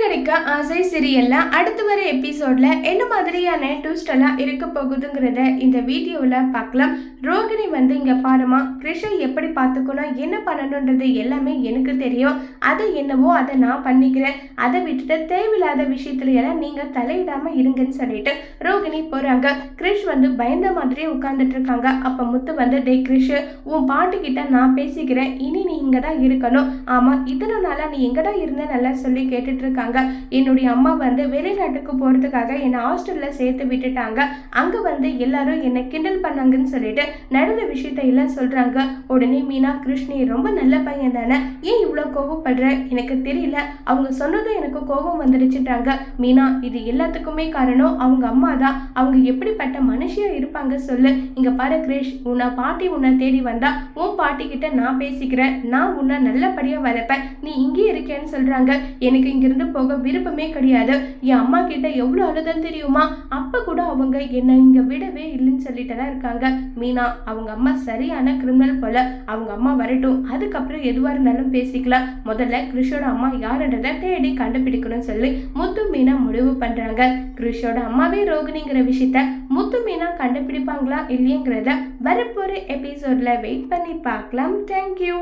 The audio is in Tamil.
அடிக்க ஆசை சீரியல்ல அடுத்து வர எபிசோட்ல என்ன மாதிரியான ட்விஸ்ட் எல்லாம் இருக்க போகுதுங்கிறத இந்த வீடியோவில் பார்க்கலாம். ரோகிணி இங்க பாருமா, கிருஷை எப்படி பார்த்துக்கணும், என்ன பண்ணணுன்றது எல்லாமே எனக்கு தெரியும். அது என்னவோ அதை நான் பண்ணிக்கிறேன். அதை விட்டுட்டு தேவையில்லாத விஷயத்துல எல்லாம் நீங்க தலையிடாம இருங்கன்னு சொல்லிட்டு ரோகிணி போறாங்க. கிருஷ் பயந்த மாதிரியே உட்கார்ந்துட்டு இருக்காங்க. அப்ப முத்து டே கிருஷ், உன் பாட்டு கிட்ட நான் பேசிக்கிறேன், இனி நீ இங்கதான் இருக்கணும். ஆமா, இத்தனை நாளா நீ எங்கடா இருந்த நல்லா சொல்லி கேட்டுட்டு இருக்காங்க. என்னுடைய அம்மா வெளிநாட்டுக்கு போறதுக்காக என்னை ஹாஸ்டல்ல சேர்த்து விட்டுட்டாங்க. அங்க எல்லாரும் என்னை கிண்டல் பண்ணாங்கன்னு சொல்லிட்டு நடந்த விஷயத்த எல்லாம் சொல்றாங்க. உடனே மீனா, கிருஷ்ணி ரொம்ப நல்ல பையன் தானே, ஏன் இவ்வளவு கோபப்படுற, எனக்கு தெரியல, அவங்க சொன்னதும் எனக்கு கோபம் வந்துடுச்சுட்டாங்க. மீனா, இது எல்லாத்துக்குமே காரணம் அவங்க அம்மா தான். அவங்க எப்படிப்பட்ட மனுஷியா இருப்பாங்க சொல்லு. இங்க பாரு கிருஷ், உன்னை பாட்டி உன்னை தேடி வந்தா உன் பாட்டி கிட்ட நான் பேசிக்கிறேன், நான் உன்னை நல்லபடியா வளர்ப்பேன், நீ இங்கே இருக்கேன்னு சொல்றாங்க. எனக்கு இங்கிருந்து போக விருப்பமே கிடையாது. என் அம்மா கிட்ட எவ்வளவு அழுதன்னு தெரியுமா, அப்ப கூட அவங்க என்ன இங்க விடவே இல்லைன்னு சொல்லிட்டு தான் இருக்காங்க. மீனா, அவங்க அம்மா சரியான கிரிமினல் போல. அவங்க அம்மா வரட்டும், அதுக்கப்புறம் எதுவா இருந்தாலும் பேசிக்கலாம். முதல்ல கிருஷோட அம்மா யாருன்றதை தேடி கண்டுபிடிக்கணும்னு சொல்லி முத்து மீனா முடிவு பண்றாங்க. கிருஷோட அம்மாவே ரோகிணிங்கிற விஷயத்த முத்து மீனா கண்டுபிடிப்பாங்களா இல்லையங்கிறத வரப்போற எபிசோட்ல வெயிட் பண்ணி பார்க்கலாம். தேங்க்யூ.